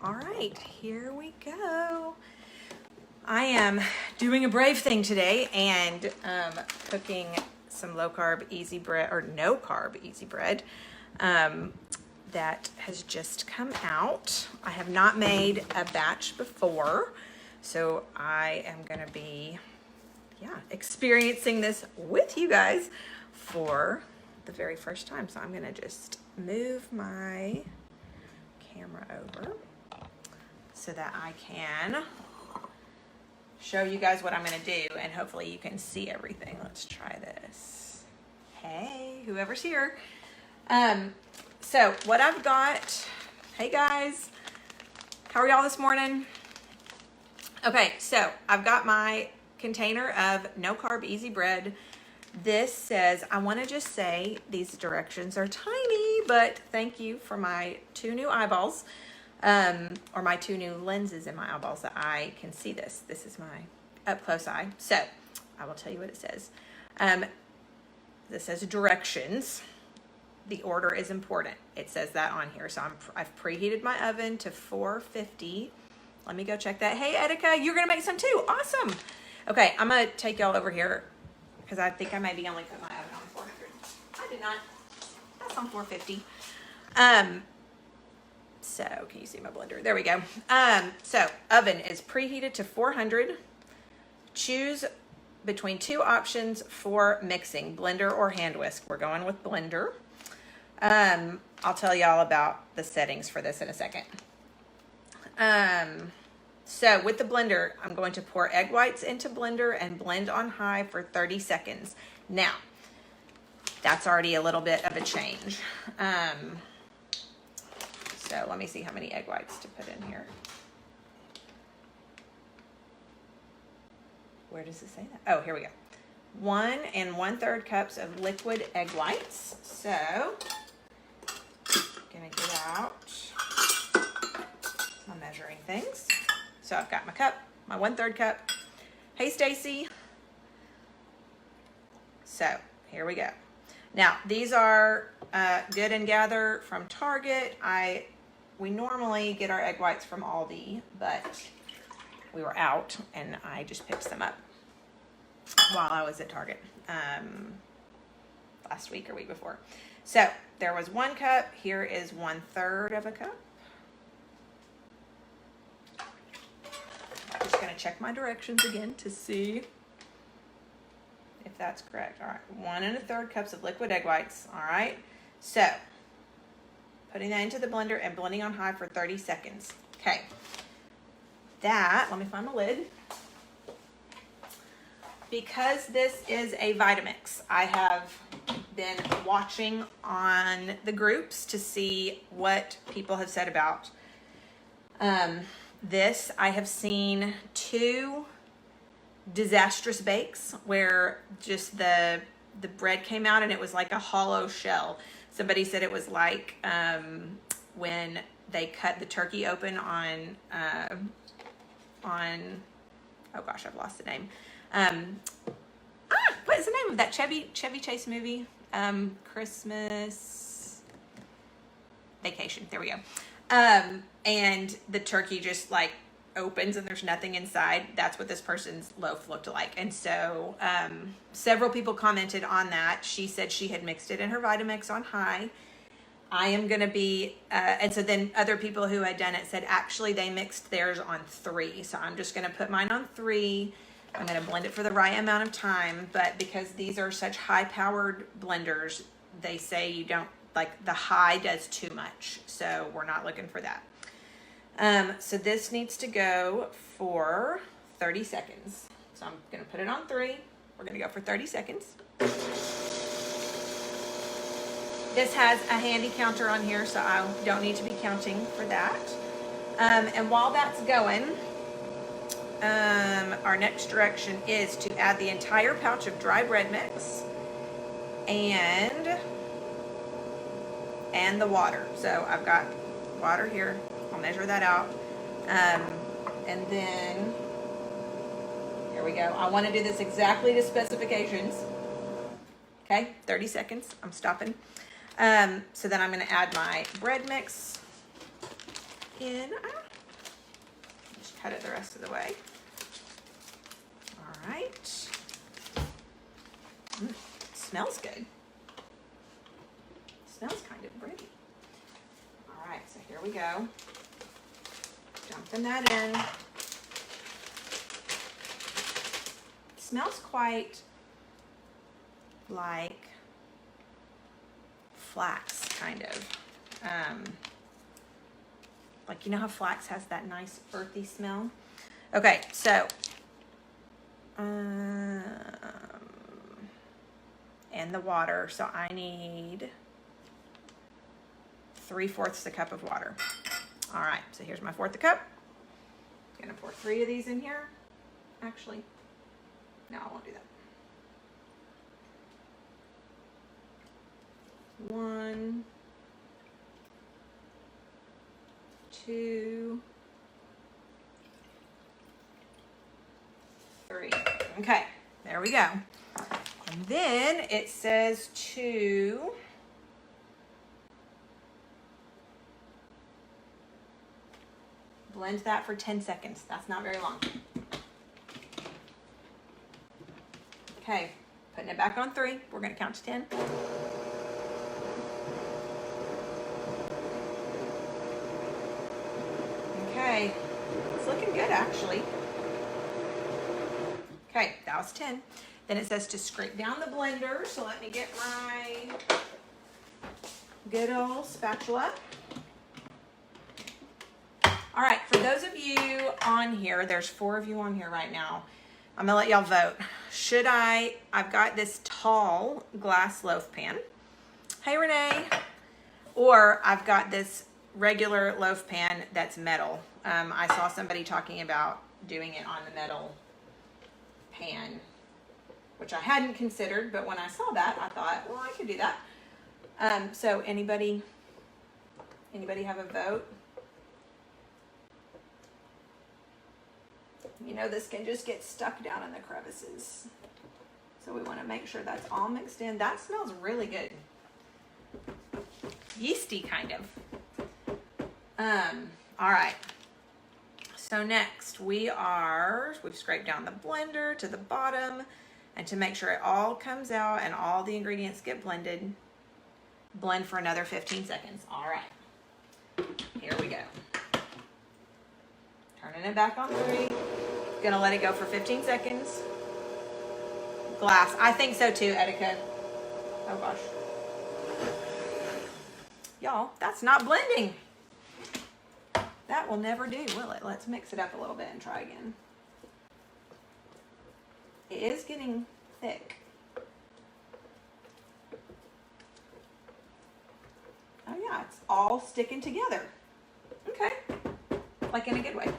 All right, here we go. I am doing a brave thing today and cooking some low carb easy bread, or no carb easy bread, that has just come out. I have not made a batch before, so I am gonna be experiencing this with you guys for the very first time. So I'm gonna just move my camera over so that I can show you guys what I'm gonna do, and hopefully you can see everything. Let's try this. Hey, whoever's here. So what I've got, hey guys, how are y'all this morning? Okay, so I've got my container of no carb easy bread. This says, I want to just say these directions are tiny, but thank you for my 2 new eyeballs, or my 2 new lenses in my eyeballs that I can see this. This is my up close eye. So I will tell you what it says. This says directions. The order is important. It says that on here. So I've preheated my oven to 450. Let me go check that. Hey, Etika, you're going to make some too. Awesome. Okay, I'm going to take y'all over here because I think I maybe only put my oven on 400. I did not. That's on 450. So can you see my blender? There we go. So oven is preheated to 400. Choose between 2 options for mixing, blender or hand whisk. We're going with blender. I'll tell y'all about the settings for this in a second. So with the blender, I'm going to pour egg whites into blender and blend on high for 30 seconds. Now, that's already a little bit of a change. So let me see how many egg whites to put in here. Where does it say that? Oh, here we go. 1 1/3 cups of liquid egg whites. So, gonna get out my measuring things. So I've got my cup, my 1/3 cup. Hey, Stacy. So here we go. Now these are Good and Gather from Target. We normally get our egg whites from Aldi, but we were out and I just picked them up while I was at Target last week or week before. So there was 1 cup. Here is 1/3 of a cup. I'm just going to check my directions again to see if that's correct. All right, 1 1/3 cups of liquid egg whites. All right, so putting that into the blender and blending on high for 30 seconds. Okay, let me find my lid. Because this is a Vitamix, I have been watching on the groups to see what people have said about this. I have seen 2 disastrous bakes where just the bread came out and it was like a hollow shell. Somebody said it was like when they cut the turkey open on oh gosh, I've lost the name. What is the name of that Chevy Chase movie? Christmas Vacation. There we go. And the turkey just like opens and there's nothing inside. That's what this person's loaf looked like. And so several people commented on that. She said she had mixed it in her Vitamix on high. I am going to be, and so then other people who had done it said actually they mixed theirs on 3. So I'm just going to put mine on 3. I'm going to blend it for the right amount of time, but because these are such high-powered blenders, they say you don't, like the high does too much, so we're not looking for that. So this needs to go for 30 seconds. So I'm going to put it on 3. We're going to go for 30 seconds. This has a handy counter on here, so I don't need to be counting for that. And while that's going, our next direction is to add the entire pouch of dry bread mix and the water. So I've got water here. I'll measure that out. And then here we go. I want to do this exactly to specifications. Okay, 30 seconds. I'm stopping. So then I'm going to add my bread mix in. cut it the rest of the way. All right. Smells good. Smells kind of pretty. All right, so here we go. Dumping that in. It smells quite like flax, kind of. Like, you know how flax has that nice earthy smell? Okay, so and the water. So I need 3/4 a cup of water. All right, so here's my 1/4 cup. I'm gonna pour 3 of these in here. Actually, no, I won't do that. 1, 2, 3. Okay, there we go. And then it says to blend that for 10 seconds. That's not very long. Okay, putting it back on 3. We're gonna count to 10. Okay, it's looking good actually. Okay, that was 10. Then it says to scrape down the blender. So let me get my good old spatula. All right, for those of you on here, there's 4 of you on here right now. I'm gonna let y'all vote. Should I've got this tall glass loaf pan. Hey, Renee. Or I've got this regular loaf pan that's metal. I saw somebody talking about doing it on the metal pan, which I hadn't considered, but when I saw that, I thought, well, I could do that. So anybody have a vote? You know, this can just get stuck down in the crevices. So we want to make sure that's all mixed in. That smells really good. Yeasty, kind of. All right. So next we've scraped down the blender to the bottom, and to make sure it all comes out and all the ingredients get blended, blend for another 15 seconds. All right, here we go. Turning it back on 3. Gonna let it go for 15 seconds. Glass, I think so too, Etika. Oh gosh. Y'all, that's not blending. That will never do, will it? Let's mix it up a little bit and try again. It is getting thick. Oh yeah, it's all sticking together. Okay, like in a good way.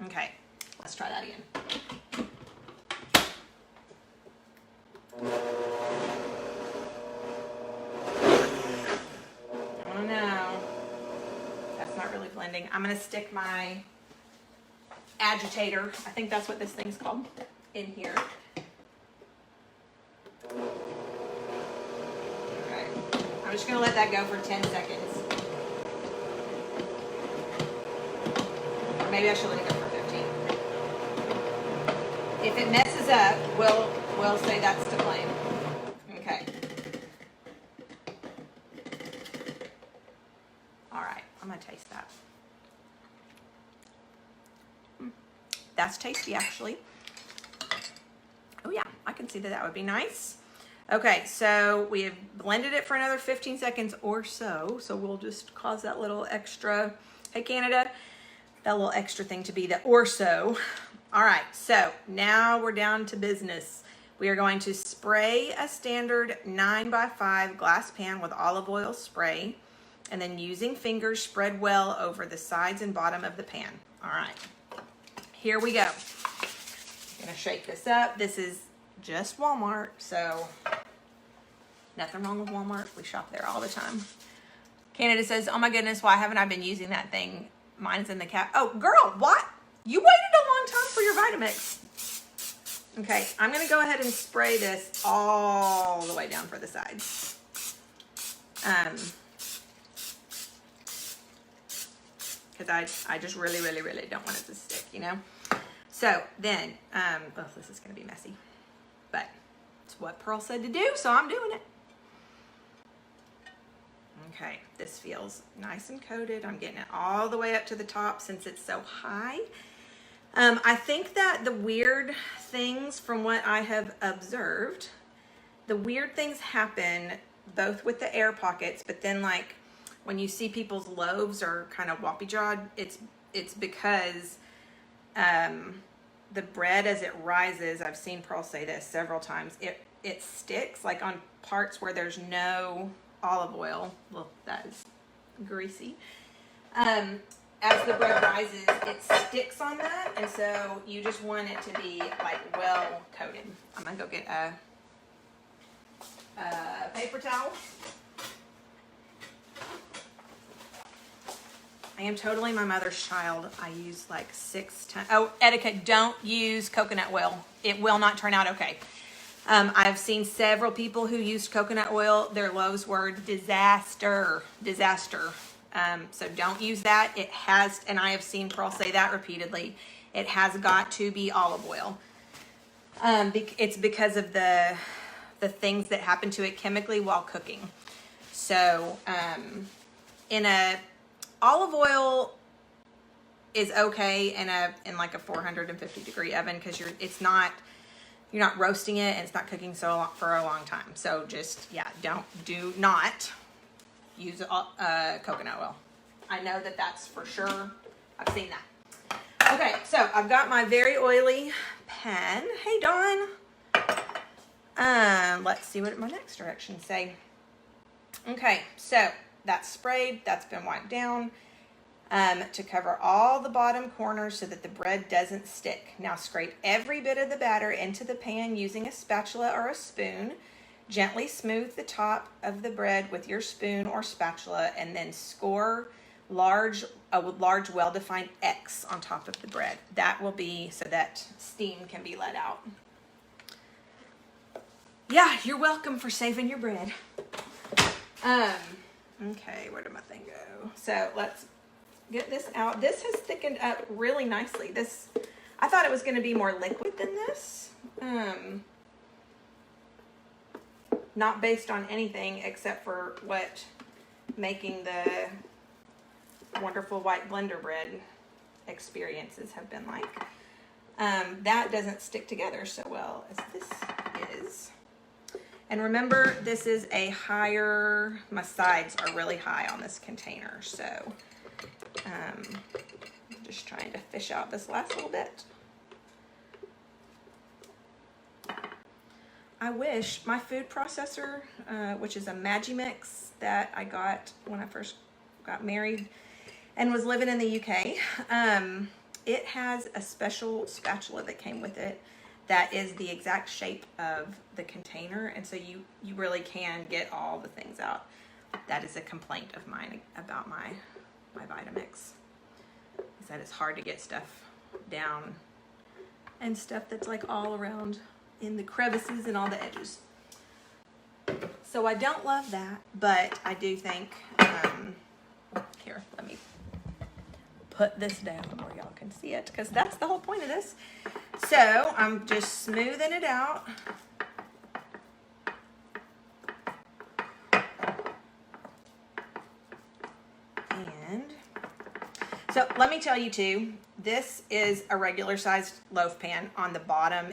Okay, let's try that again. Oh no, that's not really blending. I'm gonna stick my agitator, I think that's what this thing's called, in here. Okay, I'm just gonna let that go for 10 seconds. Or maybe I should let it go for 15. If it messes up, we'll say that's to blame. Okay. All right, I'm gonna taste that. That's tasty, actually. Oh yeah, I can see that would be nice. Okay, so we have blended it for another 15 seconds or so. So we'll just cause that little extra, hey Canada, that little extra thing to be the or so. All right, so now we're down to business. We are going to spray a standard 9x5 glass pan with olive oil spray, and then using fingers spread well over the sides and bottom of the pan. All right. Here we go. I'm gonna shake this up. This is just Walmart, so nothing wrong with Walmart. We shop there all the time. Canada says, oh my goodness, why haven't I been using that thing? Mine's in the cap. Oh, girl, what? You waited a long time for your Vitamix. Okay, I'm gonna go ahead and spray this all the way down for the sides. because I just really, really, really don't want it to stick, you know? So then, oh, this is going to be messy, but it's what Pearl said to do, so I'm doing it. Okay, this feels nice and coated. I'm getting it all the way up to the top since it's so high. I think that the weird things, from what I have observed, the weird things happen both with the air pockets, but then like when you see people's loaves are kind of woppy jawed, it's because the bread, as it rises, I've seen Pearl say this several times, it sticks like on parts where there's no olive oil. Well, that is greasy. As the bread rises, it sticks on that, and so you just want it to be like well coated. I'm gonna go get a paper towel. I am totally my mother's child. I use like 6 times. Oh, etiquette, don't use coconut oil. It will not turn out okay. I've seen several people who used coconut oil. Their loaves were disaster. So don't use that. It has, and I have seen Pearl say that repeatedly, it has got to be olive oil. It's because of the things that happen to it chemically while cooking. So olive oil is okay in like a 450 degree oven, because you're not roasting it and it's not cooking for a long time. So just, yeah, do not use coconut oil. I know that's for sure. I've seen that. Okay, so I've got my very oily pan. Hey, Dawn. Let's see what my next directions say. Okay, so that's sprayed. That's been wiped down to cover all the bottom corners so that the bread doesn't stick. Now scrape every bit of the batter into the pan using a spatula or a spoon. Gently smooth the top of the bread with your spoon or spatula, and then score a large well-defined X on top of the bread. That will be so that steam can be let out. Yeah, you're welcome for saving your bread. Okay, where did my thing go? So let's get this out. This has thickened up really nicely. I thought it was going to be more liquid than this. Not based on anything except for what making the wonderful white blender bread experiences have been like. That doesn't stick together so well as this is. And remember, this is my sides are really high on this container. So I'm just trying to fish out this last little bit. I wish my food processor, which is a Magimix that I got when I first got married and was living in the UK, it has a special spatula that came with it that is the exact shape of the container, and so you really can get all the things out. That is a complaint of mine about my Vitamix, is that it's hard to get stuff down and stuff that's like all around in the crevices and all the edges. So I don't love that, but I do think, here, let me put this down where y'all can see it, because that's the whole point of this. So I'm just smoothing it out. And so let me tell you too, this is a regular sized loaf pan. On the bottom,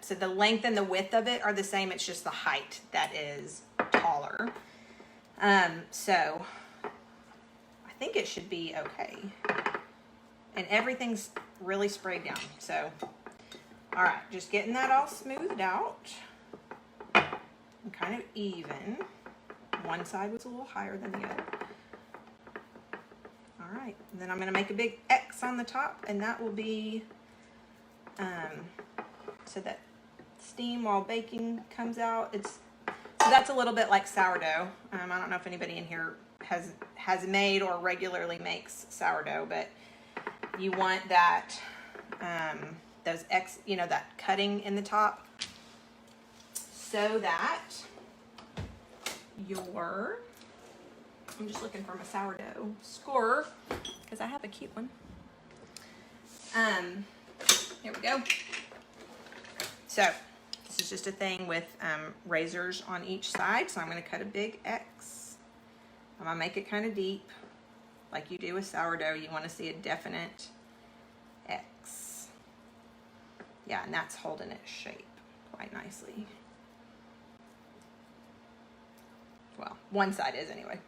so the length and the width of it are the same. It's just the height that is taller. So I think it should be okay. And everything's really sprayed down. So, all right, just getting that all smoothed out and kind of even. One side was a little higher than the other. All right, and then I'm gonna make a big X on the top, and that will be so that steam while baking comes out. So that's a little bit like sourdough. I don't know if anybody in here has made or regularly makes sourdough, but you want that that cutting in the top, so that I'm just looking for my sourdough scorer. because I have a cute one. Here we go. So this is just a thing with razors on each side. So I'm going to cut a big X. I'm going to make it kind of deep. Like you do with sourdough, you want to see a definite X. Yeah, and that's holding its shape quite nicely. Well, one side is anyway.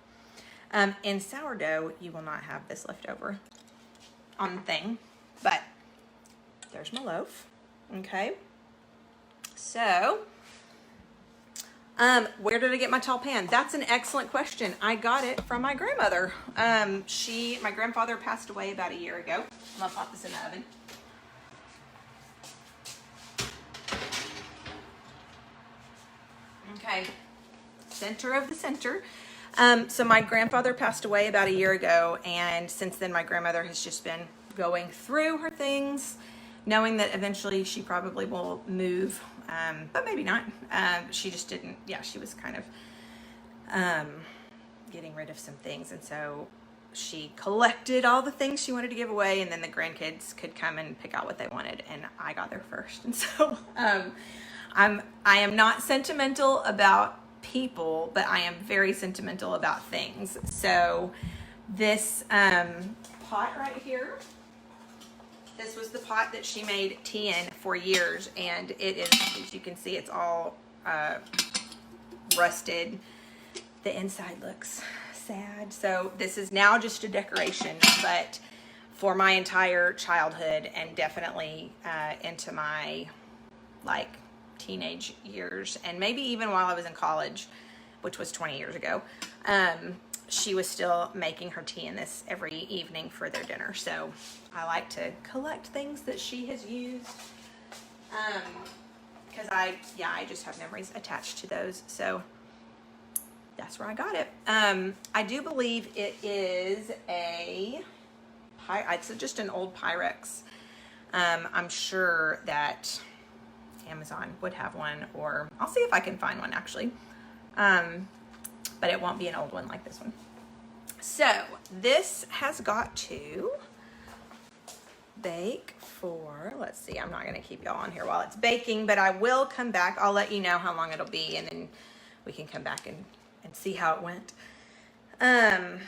In sourdough, you will not have this left over on the thing, but there's my loaf. Okay. So, where did I get my tall pan? That's an excellent question. I got it from my grandmother. My grandfather passed away about a year ago. I'm gonna pop this in the oven. Okay, center of the center. So my grandfather passed away about a year ago, and since then my grandmother has just been going through her things, knowing that eventually she probably will move, but maybe not. She just didn't, she was kind of getting rid of some things, and so she collected all the things she wanted to give away, and then the grandkids could come and pick out what they wanted, and I got there first. And so I am not sentimental about people, but I am very sentimental about things. So this pot right here, this was the pot that she made tea in for years, and it is, as you can see, it's all rusted. The inside looks sad. So this is now just a decoration, but for my entire childhood and definitely into my teenage years, and maybe even while I was in college, which was 20 years ago, she was still making her tea in this every evening for their dinner. So I like to collect things that she has used, because I just have memories attached to those. So that's where I got it. I do believe it is it's just an old Pyrex. I'm sure that Amazon would have one, or I'll see if I can find one actually. But it won't be an old one like this one. So this has got to bake for, let's see, I'm not going to keep y'all on here while it's baking, but I will come back. I'll let you know how long it'll be, and then we can come back and see how it went. Oh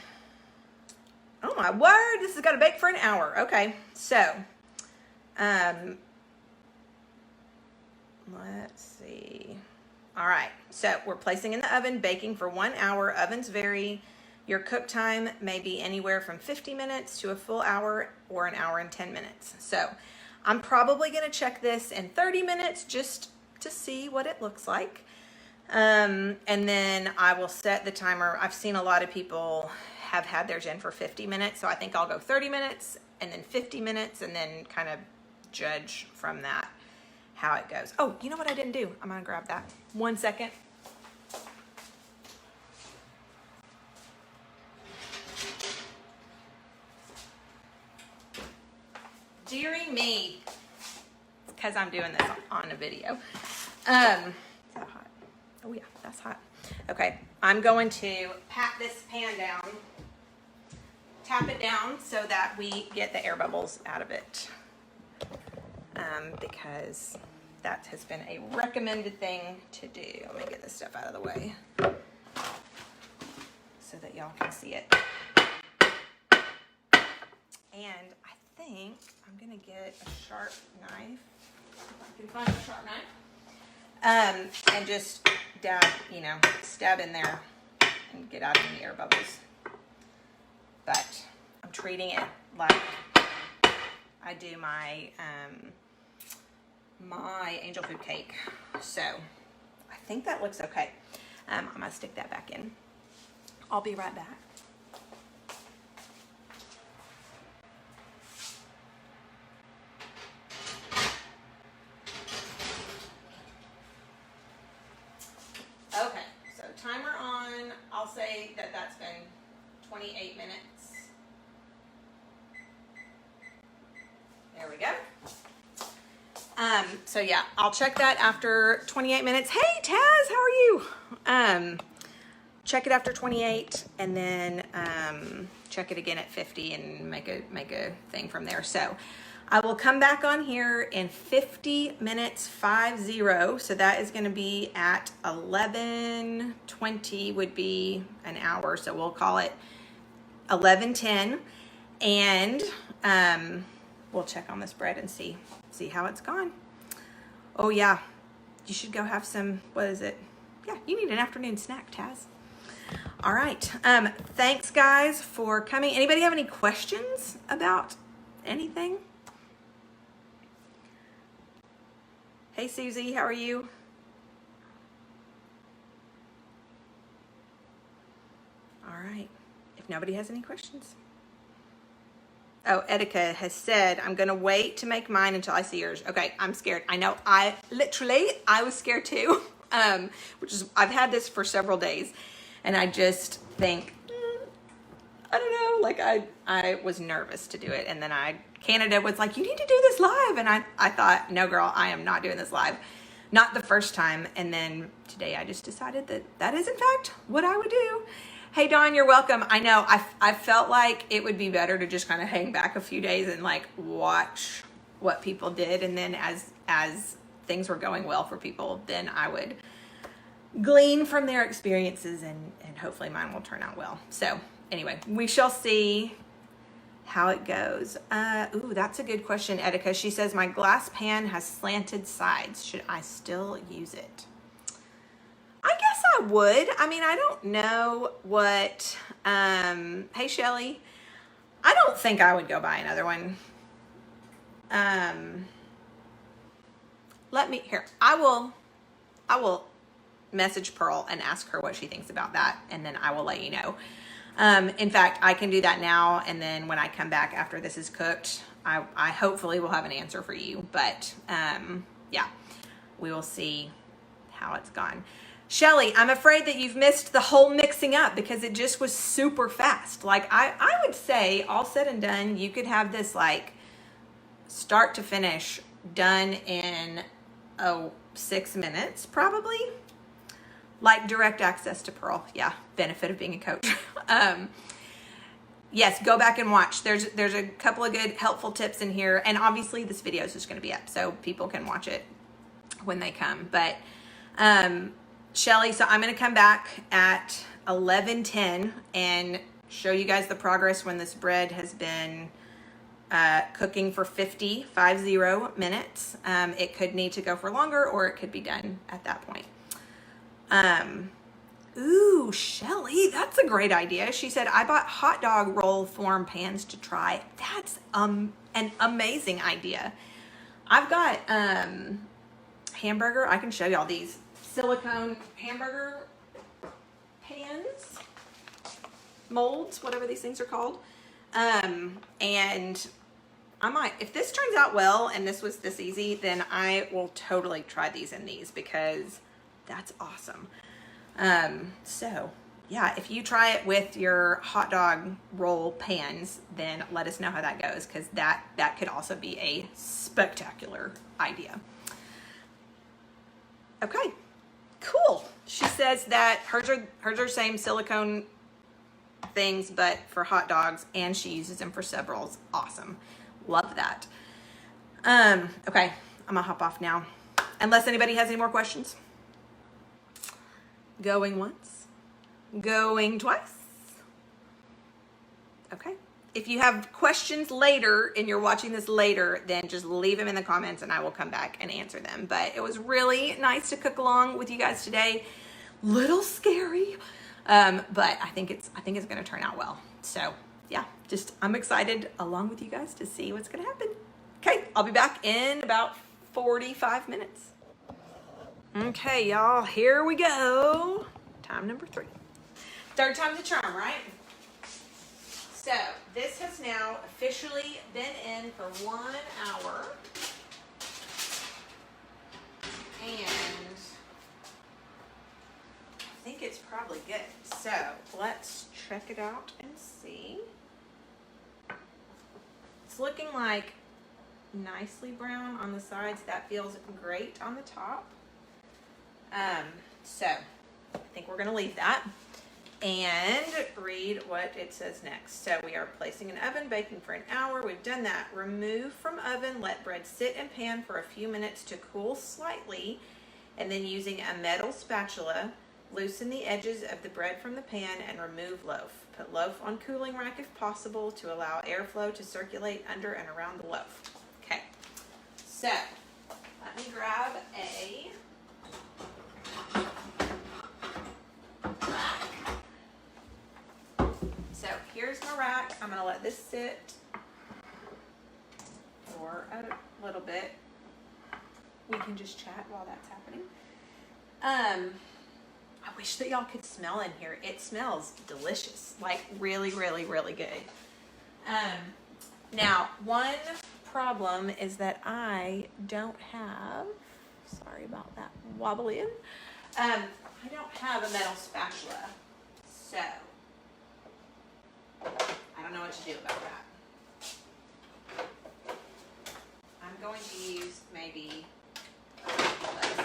my word, this has got to bake for an hour. Okay, so let's see. All right, so we're placing in the oven, baking for 1 hour. Ovens vary. Your cook time may be anywhere from 50 minutes to a full hour, or an hour and 10 minutes. So I'm probably going to check this in 30 minutes just to see what it looks like. And then I will set the timer. I've seen a lot of people have had theirs in for 50 minutes. So I think I'll go 30 minutes and then 50 minutes and then kind of judge from that how it goes. Oh, you know what I didn't do? I'm going to grab that. 1 second. Deary me. It's because I'm doing this on a video. Is that hot? Oh yeah, that's hot. Okay, I'm going to pat this pan down, tap it down so that we get the air bubbles out of it. Because that has been a recommended thing to do. Let me get this stuff out of the way so that y'all can see it. And I think I'm gonna get a sharp knife, if I can find a sharp knife, and just stab in there and get out any air bubbles. But I'm treating it like I do my my angel food cake. So I think that looks okay. I'm gonna stick that back in. I'll be right back. Okay, so timer on. I'll say that that's been 28 minutes. There we go. So yeah, I'll check that after 28 minutes. Hey Taz, how are you? check it after 28, and then check it again at 50 and make a thing from there. So I will come back on here in 50 minutes, 50. So that is going to be at 11:20 would be an hour. So we'll call it 11:10, and we'll check on this bread and see how it's gone. Oh yeah, you should go have some, what is it? Yeah, you need an afternoon snack, Taz. All right. Thanks guys for coming. Anybody have any questions about anything? Hey Susie, how are you? All right. If nobody has any questions. Oh, Etika has said, I'm going to wait to make mine until I see yours. Okay, I'm scared. I know. I was scared too, which is, I've had this for several days, and I just think, I don't know, like I was nervous to do it. And then Canada was like, you need to do this live. And I thought, no girl, I am not doing this live. Not the first time. And then today I just decided that is in fact what I would do. Hey Dawn, you're welcome. I know I felt like it would be better to just kind of hang back a few days and like watch what people did. And then as things were going well for people, then I would glean from their experiences and hopefully mine will turn out well. So anyway, we shall see how it goes. Ooh, that's a good question, Etika. She says, my glass pan has slanted sides. Should I still use it? I guess I would. I mean, I don't know what, hey Shelly, I don't think I would go buy another one. I will message Pearl and ask her what she thinks about that, and then I will let you know. In fact, I can do that now, and then when I come back after this is cooked, I hopefully will have an answer for you, but yeah, we will see how it's gone. Shelly, I'm afraid that you've missed the whole mixing up because it just was super fast. Like I would say, all said and done, you could have this like start to finish done in 6 minutes probably. Like direct access to Pearl. Yeah, benefit of being a coach. Yes, go back and watch. There's a couple of good helpful tips in here, and obviously this video is just going to be up so people can watch it when they come. But Shelly, so I'm going to come back at 11:10 and show you guys the progress when this bread has been cooking for 50 minutes. It could need to go for longer, or it could be done at that point. Ooh, Shelly, that's a great idea. She said, I bought hot dog roll form pans to try. That's an amazing idea. I've got hamburger. I can show y'all these silicone hamburger pans, molds, whatever these things are called. And I might, if this turns out well and this was this easy, then I will totally try these in these because that's awesome. So yeah, if you try it with your hot dog roll pans, then let us know how that goes, because that could also be a spectacular idea. Okay, cool. She says that hers are same silicone things, but for hot dogs, and she uses them for severals. Awesome. Love that. Okay, I'm gonna hop off now. Unless anybody has any more questions. Going once, going twice. Okay. If you have questions later and you're watching this later, then just leave them in the comments and I will come back and answer them. But it was really nice to cook along with you guys today. Little scary, but I think it's going to turn out well. So yeah, I'm excited along with you guys to see what's going to happen. Okay, I'll be back in about 45 minutes. Okay, y'all, here we go. Time number 3. Third time's a charm, right? So this has now officially been in for 1 hour. And I think it's probably good. So let's check it out and see. It's looking like nicely brown on the sides. That feels great on the top. So I think we're gonna leave that. and read what it says next. So we are placing in oven, baking for an hour. We've done that. Remove from oven, let bread sit in pan for a few minutes to cool slightly, and then using a metal spatula, loosen the edges of the bread from the pan and remove loaf. Put loaf on cooling rack if possible to allow airflow to circulate under and around the loaf. Okay, so let me grab a rack. So here's my rack. I'm going to let this sit for a little bit. We can just chat while that's happening. I wish that y'all could smell in here. It smells delicious, like really, really, really good. Now, one problem is that I don't have, sorry about that wobbling, I don't have a metal spatula, so I don't know what to do about that. I'm going to use maybe, let's see.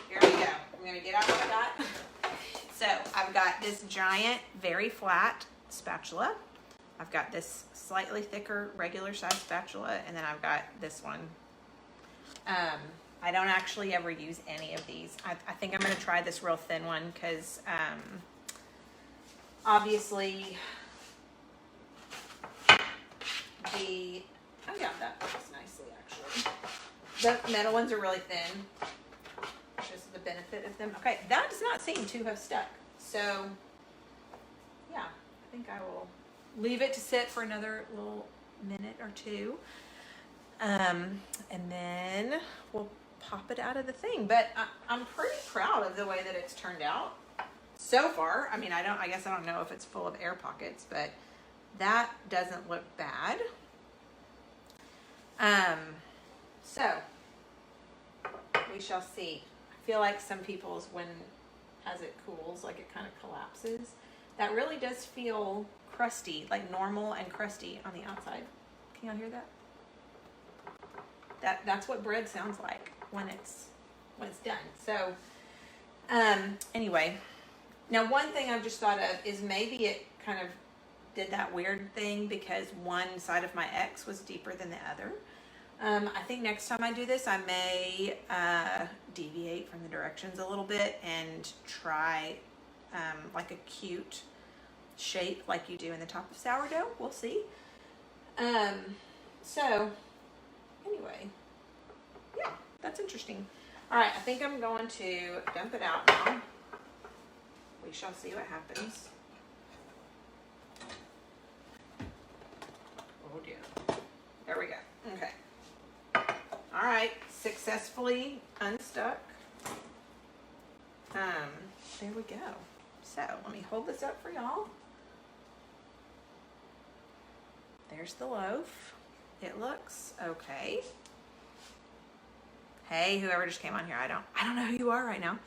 Here we go. I'm going to get out what I got. So I've got this giant, very flat spatula. I've got this slightly thicker, regular size spatula, and then I've got this one. I don't actually ever use any of these. I think I'm going to try this real thin one because obviously oh yeah, that works nicely actually. The metal ones are really thin. Just the benefit of them. Okay, that does not seem to have stuck. So yeah, I think I will leave it to sit for another little minute or two. And then we'll pop it out of the thing. But I'm pretty proud of the way that it's turned out so far. I mean, I guess I don't know if it's full of air pockets, but that doesn't look bad. So we shall see. I feel like some people's, as it cools, like it kind of collapses. That really does feel crusty, like normal and crusty on the outside. Can y'all hear that? That's what bread sounds like when it's done. So anyway, now one thing I've just thought of is maybe it kind of did that weird thing because one side of my X was deeper than the other. I think next time I do this, I may deviate from the directions a little bit and try like a cute shape like you do in the top of sourdough. We'll see. So anyway, yeah, that's interesting. All right, I think I'm going to dump it out now. We shall see what happens. Oh dear. There we go. Okay. All right, successfully unstuck. There we go. So let me hold this up for y'all. There's the loaf. It looks okay. Hey, whoever just came on here, I don't know who you are right now.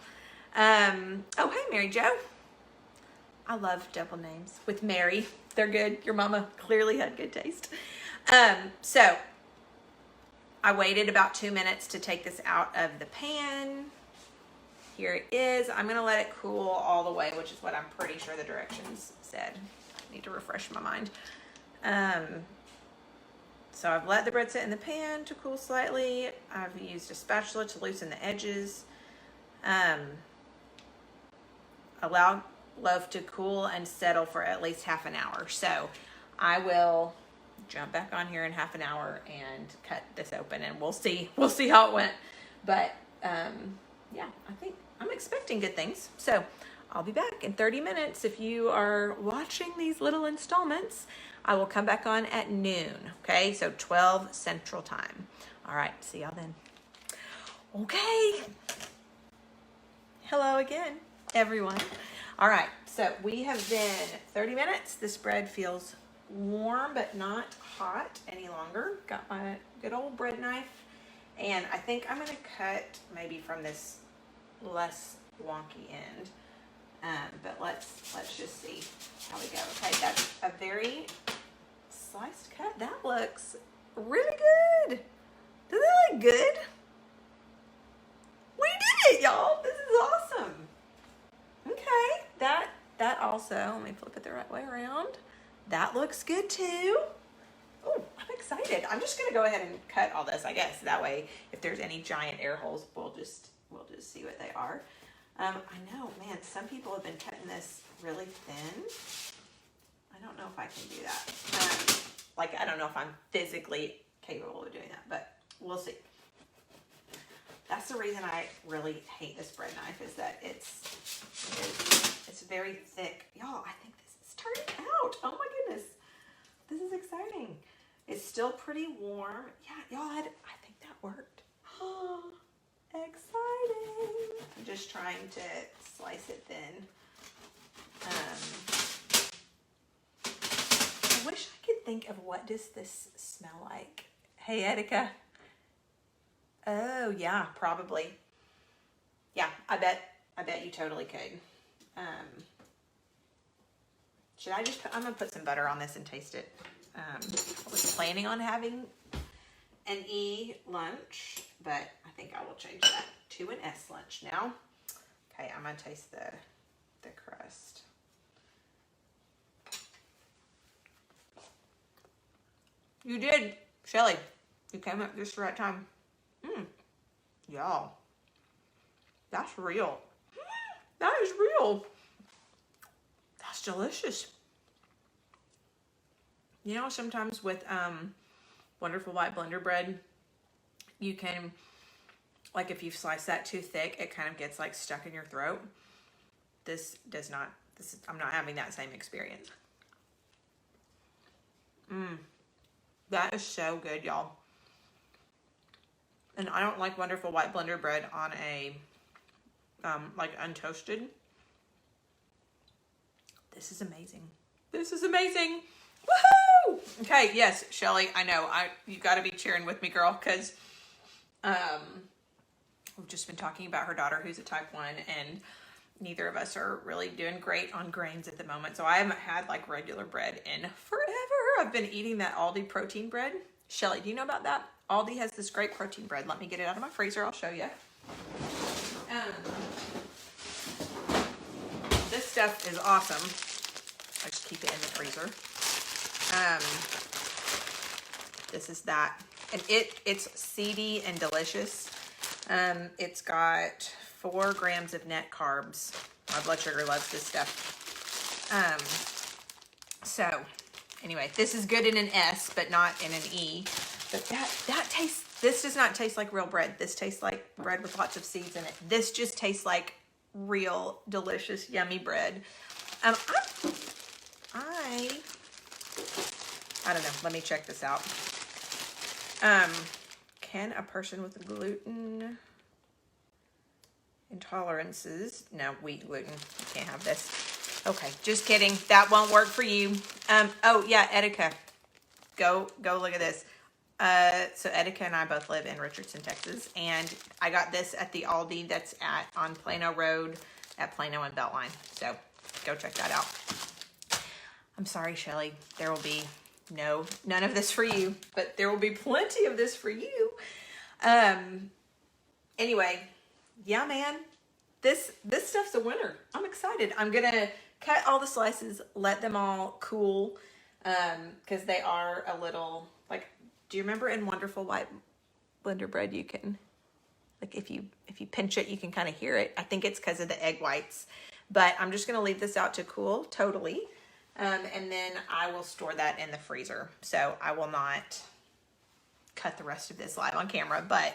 Oh, hey, Mary Jo. I love double names with Mary. They're good. Your mama clearly had good taste. So I waited about 2 minutes to take this out of the pan. Here it is. I'm going to let it cool all the way, which is what I'm pretty sure the directions said. I need to refresh my mind. So I've let the bread sit in the pan to cool slightly. I've used a spatula to loosen the edges. Allow loaf to cool and settle for at least half an hour. So I will jump back on here in half an hour and cut this open, and we'll see how it went. But yeah, I think I'm expecting good things. So I'll be back in 30 minutes. If you are watching these little installments, I will come back on at noon. Okay, so 12 Central Time. All right, see y'all then. Okay. Hello again, everyone. All right, so we have been 30 minutes. This bread feels warm but not hot any longer. Got my good old bread knife, and I think I'm gonna cut maybe from this less wonky end. But let's just see how we go. Okay, that's a very sliced cut. That looks really good. Does that look good? also. Let me flip it the right way around. That looks good too. Oh, I'm excited. I'm just gonna go ahead and cut all this, I guess. That way, if there's any giant air holes, we'll just see what they are. I know, man, some people have been cutting this really thin. I don't know if I can do that. Like, I don't know if I'm physically capable of doing that, but we'll see. That's the reason I really hate this bread knife, is that it's very thick. Y'all, I think this is turning out. Oh my goodness. This is exciting. It's still pretty warm. Yeah, y'all, I think that worked. Oh, exciting. I'm just trying to slice it thin. I wish I could think of what does this smell like. Hey, Etika. Oh, yeah, probably. Yeah, I bet you totally could. Should I I'm going to put some butter on this and taste it. I was planning on having an E lunch, but I think I will change that to an S lunch now. Okay, I'm going to taste the crust. You did, Shelly. You came at just the right time. Y'all, that's real. That is real. That's delicious. You know, sometimes with Wonderful White Blender bread, you can, like, if you slice that too thick, it kind of gets like stuck in your throat. This does not. I'm not having that same experience. That is so good, y'all. And I don't like Wonderful White Blender bread on a, like, untoasted. This is amazing. This is amazing. Woohoo! Okay, yes, Shelly, I know. You got to be cheering with me, girl, because we've just been talking about her daughter who's a type 1, and neither of us are really doing great on grains at the moment. So I haven't had, like, regular bread in forever. I've been eating that Aldi protein bread. Shelly, do you know about that? Aldi has this great protein bread. Let me get it out of my freezer. I'll show you. This stuff is awesome. I just keep it in the freezer. This is that. And it's seedy and delicious. It's got 4 grams of net carbs. My blood sugar loves this stuff. So anyway, this is good in an S, but not in an E. But that tastes, this does not taste like real bread. This tastes like bread with lots of seeds in it. This just tastes like real, delicious, yummy bread. I don't know. Let me check this out. Can a person with gluten intolerances, no, wheat gluten, you can't have this. Okay, just kidding. That won't work for you. Oh yeah, Etika, go look at this. So Etika and I both live in Richardson, Texas, and I got this at the Aldi that's on Plano Road at Plano and Beltline. So go check that out. I'm sorry, Shelly. There will be none of this for you, but there will be plenty of this for you. Anyway, yeah, man, this stuff's a winner. I'm excited. I'm gonna cut all the slices, let them all cool, because they are a little, like, do you remember in Wonderful White Blender bread, you can, like, if you pinch it, you can kind of hear it. I think it's because of the egg whites, but I'm just gonna leave this out to cool totally. And then I will store that in the freezer. So I will not cut the rest of this live on camera, but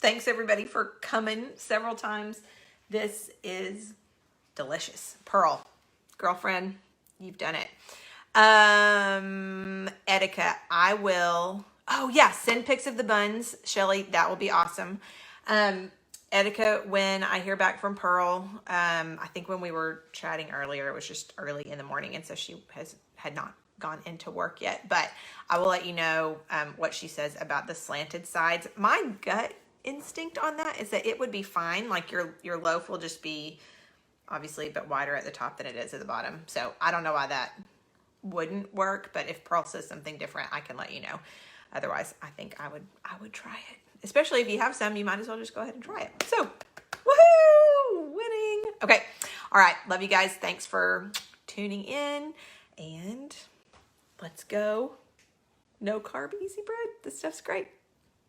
thanks everybody for coming several times. This is delicious. Pearl, girlfriend, you've done it. Etika, I will, oh yeah, send pics of the buns, Shelly, that will be awesome. Etika, when I hear back from Pearl, I think when we were chatting earlier, it was just early in the morning, and so she had not gone into work yet, but I will let you know what she says about the slanted sides. My gut instinct on that is that it would be fine. Like your loaf will just be obviously a bit wider at the top than it is at the bottom. So I don't know why that wouldn't work, but if Pearl says something different, I can let you know. Otherwise, I think I would try it. Especially if you have some, you might as well just go ahead and try it. So, woohoo! Winning! Okay. All right. Love you guys. Thanks for tuning tuning in, and let's go. No carb easy bread. This stuff's great.